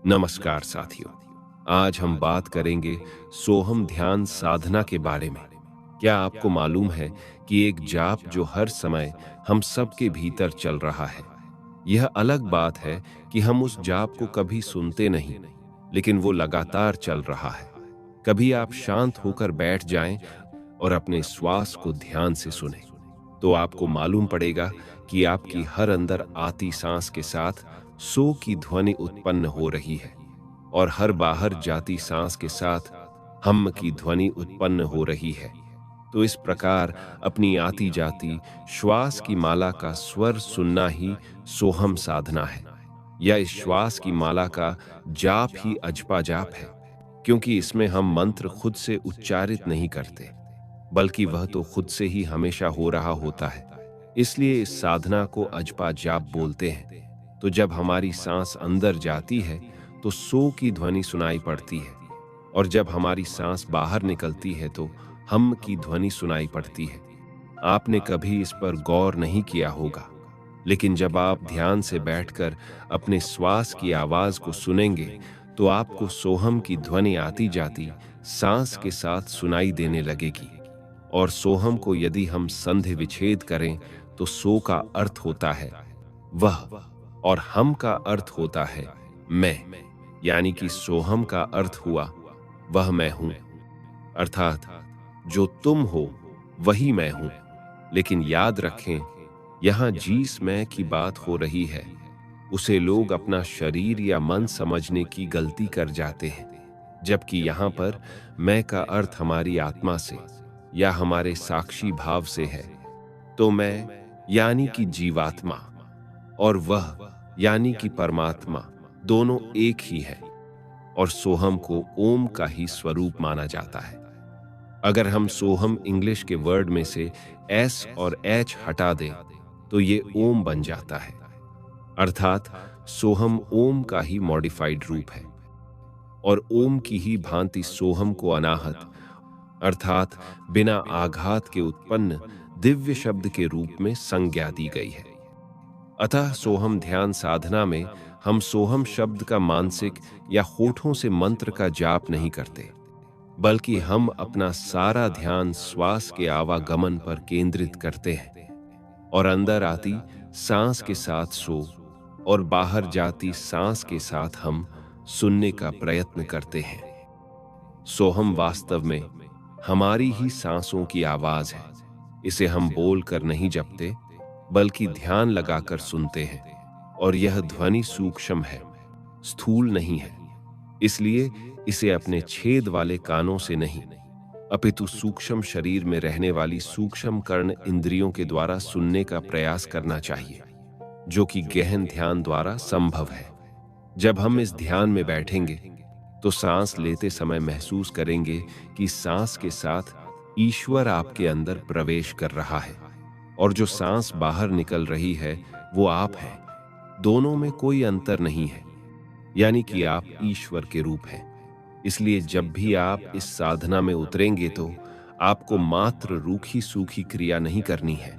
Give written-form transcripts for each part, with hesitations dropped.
नमस्कार साथियों। आज हम बात करेंगे सोहम ध्यान साधना के बारे में। क्या आपको मालूम है कि एक जाप जो हर समय हम सबके भीतर चल रहा है। यह अलग बात है कि हम उस जाप को कभी सुनते नहीं, लेकिन वो लगातार चल रहा है। कभी आप शांत होकर बैठ जाएं और अपने श्वास को ध्यान से सुने, तो आपको मालूम पड़ेगा कि आपकी हर अंदर आती सांस के साथ सो की ध्वनि उत्पन्न हो रही है और हर बाहर जाती सांस के साथ हम की ध्वनि उत्पन्न हो रही है। तो इस प्रकार अपनी आती जाती श्वास की माला का स्वर सुनना ही सोहम साधना है, या इस श्वास की माला का जाप ही अजपा जाप है, क्योंकि इसमें हम मंत्र खुद से उच्चारित नहीं करते, बल्कि वह तो खुद से ही हमेशा हो रहा होता है। इसलिए इस साधना को अजपा जाप बोलते हैं। तो जब हमारी सांस अंदर जाती है तो सो की ध्वनि सुनाई पड़ती है, और जब हमारी सांस बाहर निकलती है तो हम की ध्वनि सुनाई पड़ती है। आपने कभी इस पर गौर नहीं किया होगा, लेकिन जब आप ध्यान से बैठकर अपने श्वास की आवाज को सुनेंगे तो आपको सोहम की ध्वनि आती जाती सांस के साथ सुनाई देने लगेगी। और सोहम को यदि हम संधि विच्छेद करें तो सो का अर्थ होता है वह, और हम का अर्थ होता है मैं। यानी कि सोहम का अर्थ हुआ वह मैं हूं, अर्थात जो तुम हो वही मैं हूं। लेकिन याद रखें, यहां जिस मैं की बात हो रही है उसे लोग अपना शरीर या मन समझने की गलती कर जाते हैं, जबकि यहाँ पर मैं का अर्थ हमारी आत्मा से या हमारे साक्षी भाव से है। तो मैं यानी कि जीवात्मा और वह यानी कि परमात्मा दोनों एक ही है, और सोहम को ओम का ही स्वरूप माना जाता है। अगर हम सोहम इंग्लिश के वर्ड में से एस और एच हटा दें तो ये ओम बन जाता है, अर्थात सोहम ओम का ही मॉडिफाइड रूप है। और ओम की ही भांति सोहम को अनाहत अर्थात बिना आघात के उत्पन्न दिव्य शब्द के रूप में संज्ञा दी गई है। अतः सोहम ध्यान साधना में हम सोहम शब्द का मानसिक या होठों से मंत्र का जाप नहीं करते, बल्कि हम अपना सारा ध्यान श्वास के आवागमन पर केंद्रित करते हैं, और अंदर आती सांस के साथ सो और बाहर जाती सांस के साथ हम सुनने का प्रयत्न करते हैं। सोहम वास्तव में हमारी ही सांसों की आवाज है। इसे हम बोलकर नहीं जपते, बल्कि ध्यान लगाकर सुनते हैं, और यह ध्वनि सूक्ष्म है, स्थूल नहीं है। इसलिए इसे अपने छेद वाले कानों से नहीं, अपितु सूक्ष्म शरीर में रहने वाली सूक्ष्म कर्ण इंद्रियों के द्वारा सुनने का प्रयास करना चाहिए, जो कि गहन ध्यान द्वारा संभव है। जब हम इस ध्यान में बैठेंगे तो सांस लेते समय महसूस करेंगे कि सांस के साथ ईश्वर आपके अंदर प्रवेश कर रहा है, और जो सांस बाहर निकल रही है वो आप हैं। दोनों में कोई अंतर नहीं है, यानी कि आप ईश्वर के रूप हैं। इसलिए जब भी आप इस साधना में उतरेंगे तो आपको मात्र रूखी सूखी क्रिया नहीं करनी है,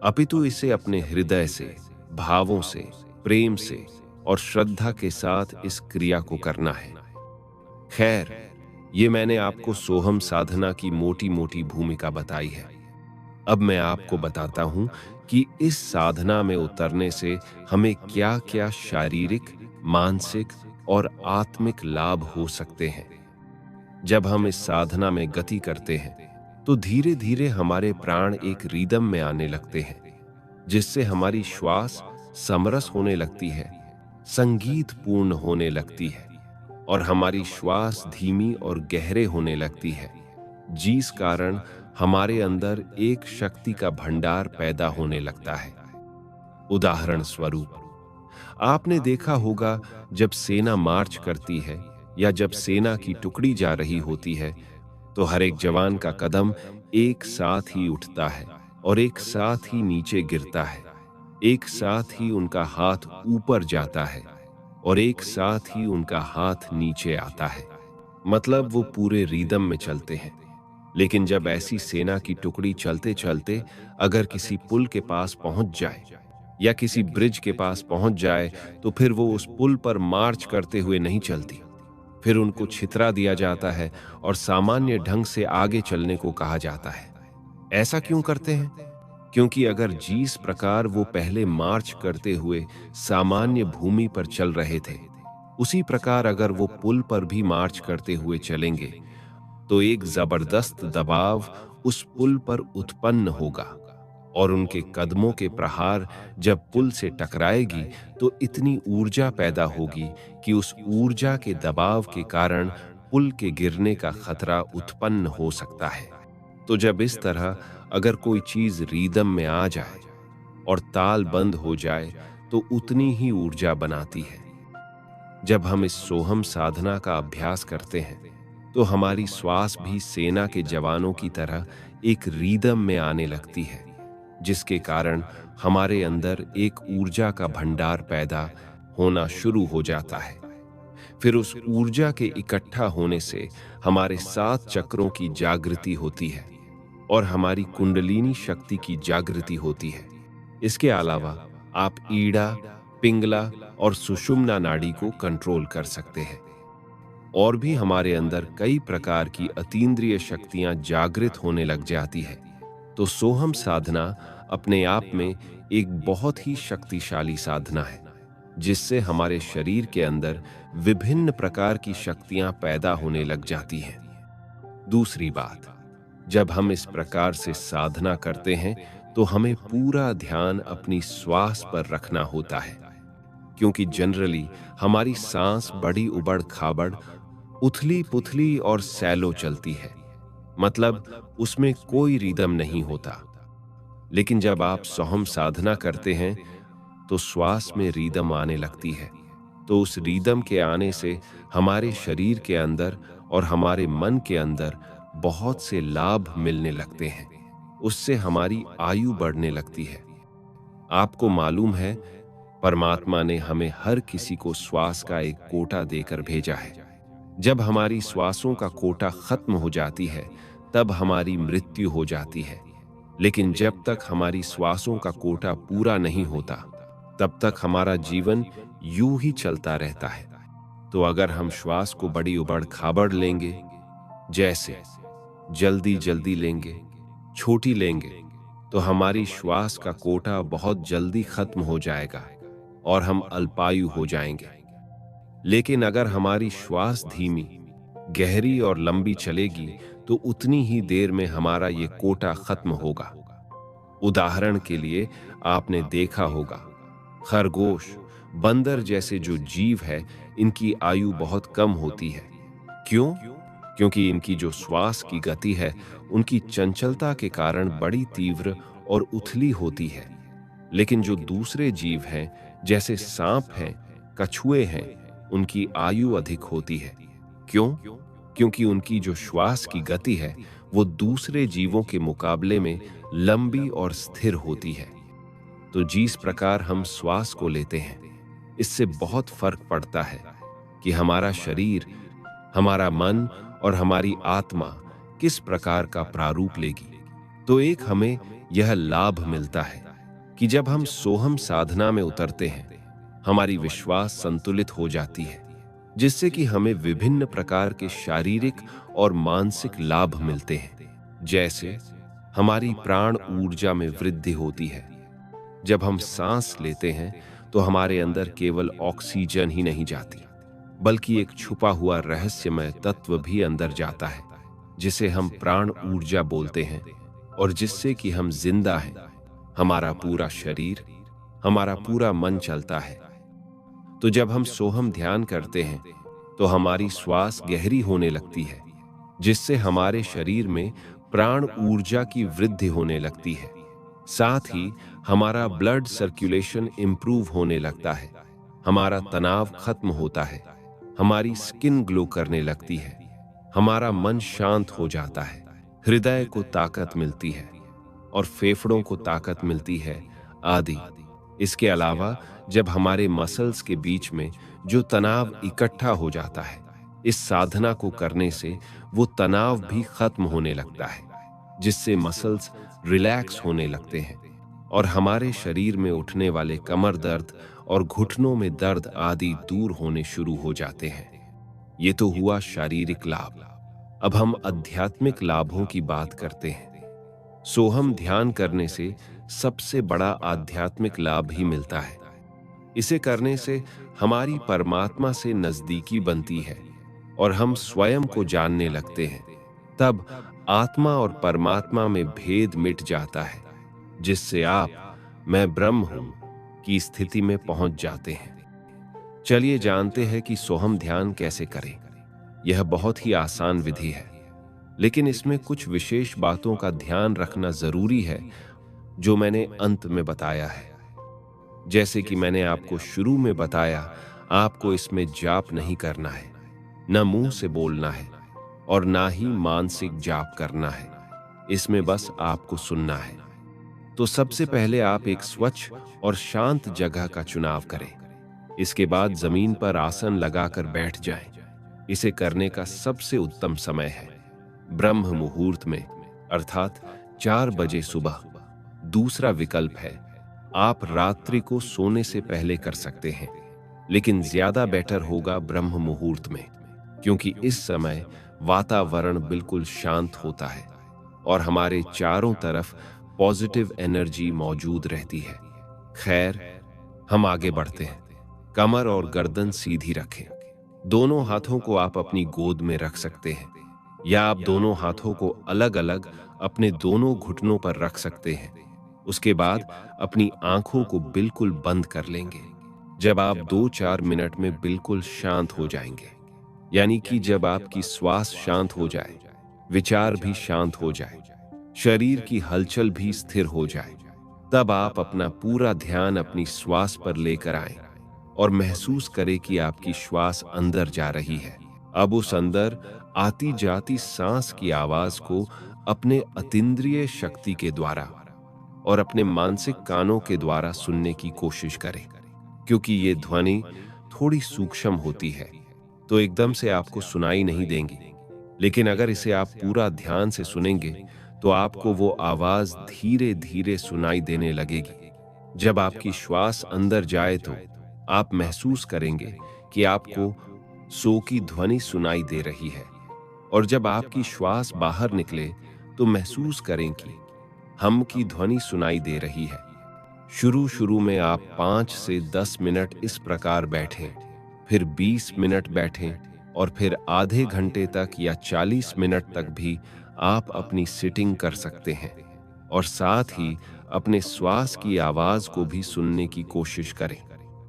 अपितु इसे अपने हृदय से, भावों से, प्रेम से और श्रद्धा के साथ इस क्रिया को करना है। खैर, ये मैंने आपको सोहम साधना की मोटी मोटी भूमिका बताई है। अब मैं आपको बताता हूं कि इस साधना में उतरने से हमें क्या क्या शारीरिक, मानसिक और आत्मिक लाभ हो सकते हैं। जब हम इस साधना में गति करते हैं तो धीरे धीरे हमारे प्राण एक रिदम में आने लगते हैं, जिससे हमारी श्वास समरस होने लगती है, संगीत पूर्ण होने लगती है, और हमारी श्वास धीमी और गहरे होने लगती है, जिस कारण हमारे अंदर एक शक्ति का भंडार पैदा होने लगता है। उदाहरण स्वरूप, आपने देखा होगा जब सेना मार्च करती है या जब सेना की टुकड़ी जा रही होती है तो हर एक जवान का कदम एक साथ ही उठता है और एक साथ ही नीचे गिरता है, एक साथ ही उनका हाथ ऊपर जाता है और एक साथ ही उनका हाथ नीचे आता है। मतलब वो पूरे रिदम में चलते हैं। लेकिन जब ऐसी सेना की टुकड़ी चलते चलते अगर किसी पुल के पास पहुंच जाए या किसी ब्रिज के पास पहुंच जाए तो फिर वो उस पुल पर मार्च करते हुए नहीं चलती। फिर उनको छितरा दिया जाता है और सामान्य ढंग से आगे चलने को कहा जाता है। ऐसा क्यों करते हैं? क्योंकि अगर जिस प्रकार वो पहले मार्च करते हुए सामान्य भूमि पर चल रहे थे, उसी प्रकार अगर वो पुल पर भी मार्च करते हुए चलेंगे तो एक जबरदस्त दबाव उस पुल पर उत्पन्न होगा और उनके कदमों के प्रहार जब पुल से टकराएगी तो इतनी ऊर्जा पैदा होगी कि उस ऊर्जा के दबाव के कारण पुल के गिरने का खतरा उत्पन्न हो सकता है। तो जब इस तरह अगर कोई चीज रिदम में आ जाए और ताल बंद हो जाए तो उतनी ही ऊर्जा बनाती है। जब हम इस सोहम साधना का अभ्यास करते हैं तो हमारी श्वास भी सेना के जवानों की तरह एक रिदम में आने लगती है, जिसके कारण हमारे अंदर एक ऊर्जा का भंडार पैदा होना शुरू हो जाता है। फिर उस ऊर्जा के इकट्ठा होने से हमारे 7 चक्रों की जागृति होती है और हमारी कुंडलिनी शक्ति की जागृति होती है। इसके अलावा आप ईड़ा, पिंगला और सुषुम्ना नाड़ी को कंट्रोल कर सकते हैं। और भी हमारे अंदर कई प्रकार की अतीन्द्रिय शक्तियां जागृत होने लग जाती है। तो सोहम साधना अपने आप में एक बहुत ही शक्तिशाली साधना है, जिससे हमारे शरीर के अंदर विभिन्न प्रकार की शक्तियां पैदा होने लग जाती हैं। दूसरी बात, जब हम इस प्रकार से साधना करते हैं तो हमें पूरा ध्यान अपनी श्वास पर रखना होता है, क्योंकि जनरली हमारी सांस बड़ी उबड़ खाबड़, उथली पुथली और सैलो चलती है, मतलब उसमें कोई रिदम नहीं होता। लेकिन जब आप सोहम साधना करते हैं तो श्वास में रिदम आने लगती है। तो उस रिदम के आने से हमारे शरीर के अंदर और हमारे मन के अंदर बहुत से लाभ मिलने लगते हैं। उससे हमारी आयु बढ़ने लगती है। आपको मालूम है, परमात्मा ने हमें हर किसी को श्वास का एक कोटा देकर भेजा है। जब हमारी श्वासों का कोटा खत्म हो जाती है तब हमारी मृत्यु हो जाती है। लेकिन जब तक हमारी श्वासों का कोटा पूरा नहीं होता तब तक हमारा जीवन यूं ही चलता रहता है। तो अगर हम श्वास को बड़ी उबड़ खाबड़ लेंगे, जैसे जल्दी जल्दी लेंगे, छोटी लेंगे, तो हमारी श्वास का कोटा बहुत जल्दी खत्म हो जाएगा और हम अल्पायु हो जाएंगे। लेकिन अगर हमारी श्वास धीमी, गहरी और लंबी चलेगी तो उतनी ही देर में हमारा ये कोटा खत्म होगा। उदाहरण के लिए आपने देखा होगा, खरगोश, बंदर जैसे जो जीव है, इनकी आयु बहुत कम होती है। क्यों? क्योंकि इनकी जो श्वास की गति है उनकी चंचलता के कारण बड़ी तीव्र और उथली होती है। लेकिन जो दूसरे जीव हैं, जैसे सांप हैं, कछुए हैं, उनकी आयु अधिक होती है। क्यों? क्योंकि उनकी जो श्वास की गति है वो दूसरे जीवों के मुकाबले में लंबी और स्थिर होती है। तो जिस प्रकार हम श्वास को लेते हैं, इससे बहुत फर्क पड़ता है कि हमारा शरीर, हमारा मन और हमारी आत्मा किस प्रकार का प्रारूप लेगी। तो एक हमें यह लाभ मिलता है कि जब हम सोहम साधना में उतरते हैं, हमारी विश्वास संतुलित हो जाती है, जिससे कि हमें विभिन्न प्रकार के शारीरिक और मानसिक लाभ मिलते हैं। जैसे हमारी प्राण ऊर्जा में वृद्धि होती है। जब हम सांस लेते हैं तो हमारे अंदर केवल ऑक्सीजन ही नहीं जाती, बल्कि एक छुपा हुआ रहस्यमय तत्व भी अंदर जाता है, जिसे हम प्राण ऊर्जा बोलते हैं, और जिससे कि हम जिंदा हैं। हमारा पूरा शरीर, हमारा पूरा मन चलता है। तो जब हम सोहम ध्यान करते हैं तो हमारी श्वास गहरी होने लगती है, जिससे हमारे शरीर में प्राण ऊर्जा की वृद्धि होने लगती है। साथ ही हमारा ब्लड सर्कुलेशन इंप्रूव होने लगता है, हमारा तनाव खत्म होता है, हमारी स्किन ग्लो करने लगती है, हमारा मन शांत हो जाता है, हृदय को ताकत मिलती है और फेफड़ों को ताकत मिलती है, आदि। इसके अलावा जब हमारे मसल्स के बीच में जो तनाव इकट्ठा हो जाता है, इस साधना को करने से वो तनाव भी खत्म होने लगता है, जिससे मसल्स रिलैक्स होने लगते हैं और हमारे शरीर में उठने वाले कमर दर्द और घुटनों में दर्द आदि दूर होने शुरू हो जाते हैं। ये तो हुआ शारीरिक लाभ। अब हम आध्यात्मिक लाभों की बात करते हैं। सोहम ध्यान करने से सबसे बड़ा आध्यात्मिक लाभ ही मिलता है। इसे करने से हमारी परमात्मा से नजदीकी बनती है और हम स्वयं को जानने लगते हैं। तब आत्मा और परमात्मा में भेद मिट जाता है, जिससे आप मैं ब्रह्म हूं की स्थिति में पहुंच जाते हैं। चलिए जानते हैं कि सोहम ध्यान कैसे करें। यह बहुत ही आसान विधि है, लेकिन इसमें कुछ विशेष बातों का ध्यान रखना जरूरी है, जो मैंने अंत में बताया है। जैसे कि मैंने आपको शुरू में बताया, आपको इसमें जाप नहीं करना है, न मुंह से बोलना है और ना ही मानसिक जाप करना है। इसमें बस आपको सुनना है। तो सबसे पहले आप एक स्वच्छ और शांत जगह का चुनाव करें। इसके बाद जमीन पर आसन लगाकर बैठ जाएं। इसे करने का सबसे उत्तम समय है ब्रह्म मुहूर्त में, अर्थात 4 बजे सुबह। दूसरा विकल्प है, आप रात्रि को सोने से पहले कर सकते हैं, लेकिन ज्यादा बेटर होगा ब्रह्म मुहूर्त में, क्योंकि इस समय वातावरण बिल्कुल शांत होता है और हमारे चारों तरफ पॉजिटिव एनर्जी मौजूद रहती है। खैर, हम आगे बढ़ते हैं। कमर और गर्दन सीधी रखें। दोनों हाथों को आप अपनी गोद में रख सकते हैं, या आप दोनों हाथों को अलग अलग अपने दोनों घुटनों पर रख सकते हैं। उसके बाद अपनी आंखों को बिल्कुल बंद कर लेंगे। जब आप 2-4 मिनट में बिल्कुल शांत हो जाएंगे, यानी कि जब आपकी श्वास शांत हो जाए, विचार भी शांत हो जाए, शरीर की हलचल भी स्थिर हो जाए, तब आप अपना पूरा ध्यान अपनी श्वास पर लेकर आएं और महसूस करें कि आपकी श्वास अंदर जा रही है। अब उस अंदर आती जाती सांस की आवाज को अपने अतीन्द्रिय शक्ति के द्वारा और अपने मानसिक कानों के द्वारा सुनने की कोशिश करें। क्योंकि ये ध्वनि थोड़ी सूक्ष्म होती है, तो एकदम से आपको सुनाई नहीं देंगी, लेकिन अगर इसे आप पूरा ध्यान से सुनेंगे तो आपको वो आवाज धीरे धीरे सुनाई देने लगेगी। जब आपकी श्वास अंदर जाए तो आप महसूस करेंगे कि आपको सो की ध्वनि सुनाई दे रही है, और जब आपकी श्वास बाहर निकले तो महसूस करें कि हम की ध्वनि सुनाई दे रही है। शुरू शुरू में आप 5 से 10 मिनट इस प्रकार बैठें, फिर 20 मिनट बैठें, और फिर आधे घंटे तक या 40 मिनट तक भी आप अपनी सिटिंग कर सकते हैं। और साथ ही अपने श्वास की आवाज को भी सुनने की कोशिश करें।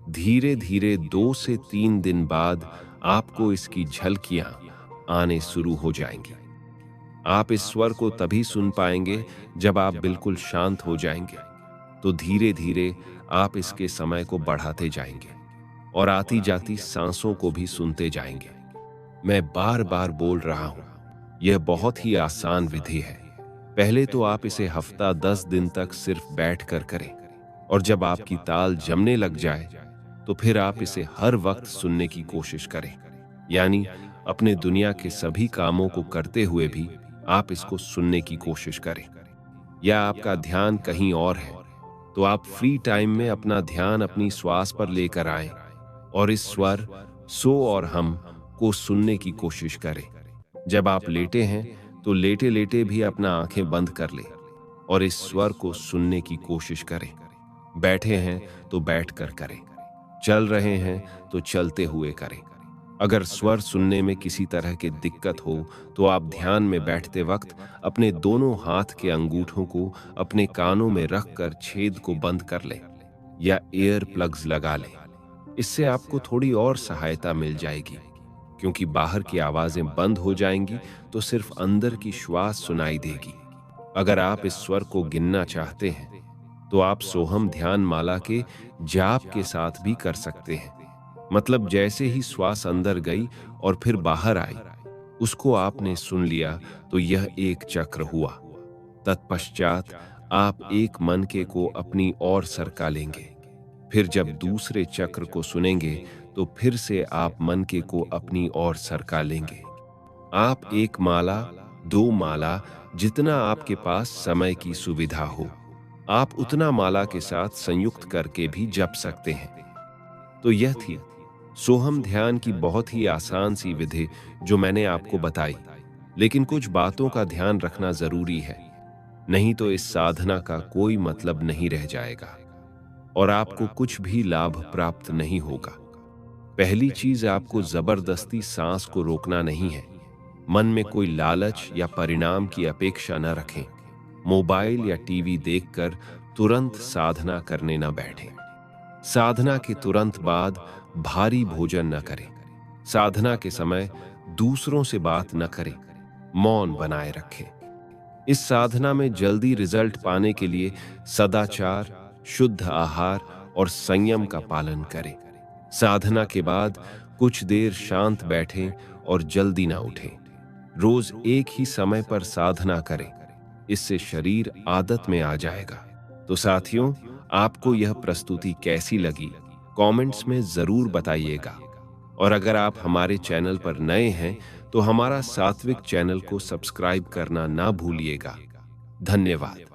धीरे धीरे 2 से 3 दिन बाद आपको इसकी झलकियां आने शुरू हो जाएंगी। आप इस स्वर को तभी सुन पाएंगे जब आप बिल्कुल शांत हो जाएंगे। तो धीरे धीरे आप इसके समय को बढ़ाते जाएंगे और आती जाती सांसों को भी सुनते जाएंगे। मैं बार बार बोल रहा हूं, यह बहुत ही आसान विधि है। पहले तो आप इसे हफ्ता 10 दिन तक सिर्फ बैठ कर करें, और जब आपकी ताल जमने लग जाए तो फिर आप इसे हर वक्त सुनने की कोशिश करें। यानी अपने दुनिया के सभी कामों को करते हुए भी आप इसको सुनने की कोशिश करें। या आपका ध्यान कहीं और है तो आप फ्री टाइम में अपना ध्यान अपनी श्वास पर लेकर आएं और इस स्वर सो और हम को सुनने की कोशिश करें। जब आप लेटे हैं तो लेटे लेटे भी अपना आंखें बंद कर लें और इस स्वर को सुनने की कोशिश करें। बैठे हैं तो बैठकर करें, चल रहे हैं तो चलते हुए करें। अगर स्वर सुनने में किसी तरह की दिक्कत हो तो आप ध्यान में बैठते वक्त अपने दोनों हाथ के अंगूठों को अपने कानों में रखकर छेद को बंद कर लें या एयर प्लग्स लगा लें। इससे आपको थोड़ी और सहायता मिल जाएगी, क्योंकि बाहर की आवाजें बंद हो जाएंगी तो सिर्फ अंदर की श्वास सुनाई देगी। अगर आप इस स्वर को गिनना चाहते हैं तो आप सोहम ध्यान माला के जाप के साथ भी कर सकते हैं। मतलब जैसे ही श्वास अंदर गई और फिर बाहर आई, उसको आपने सुन लिया तो यह एक चक्र हुआ। तत्पश्चात आप एक मनके को अपनी ओर सरका लेंगे। फिर जब दूसरे चक्र को सुनेंगे तो फिर से आप मनके को अपनी ओर सरका लेंगे। आप 1 माला, 2 माला, जितना आपके पास समय की सुविधा हो, आप उतना माला के साथ संयुक्त करके भी जप सकते हैं। तो यह थी सोहम ध्यान की बहुत ही आसान सी विधि जो मैंने आपको बताई, लेकिन कुछ बातों का ध्यान रखना जरूरी है, नहीं तो इस साधना का कोई मतलब नहीं रह जाएगा और आपको कुछ भी लाभ प्राप्त नहीं होगा। पहली चीज, आपको जबरदस्ती सांस को रोकना नहीं है। मन में कोई लालच या परिणाम की अपेक्षा न रखें। मोबाइल या टीवी देखकर तुरंत साधना करने न बैठें। साधना के तुरंत बाद भारी भोजन न करें। साधना के समय दूसरों से बात न करें। मौन बनाए रखें। इस साधना में जल्दी रिजल्ट पाने के लिए सदाचार, शुद्ध आहार और संयम का पालन करें। साधना के बाद कुछ देर शांत बैठें और जल्दी ना उठें। रोज एक ही समय पर साधना करें, इससे शरीर आदत में आ जाएगा। तो साथियों, आपको यह प्रस्तुति कैसी लगी, कमेंट्स में जरूर बताइएगा। और अगर आप हमारे चैनल पर नए हैं तो हमारा सात्विक चैनल को सब्सक्राइब करना ना भूलिएगा। धन्यवाद।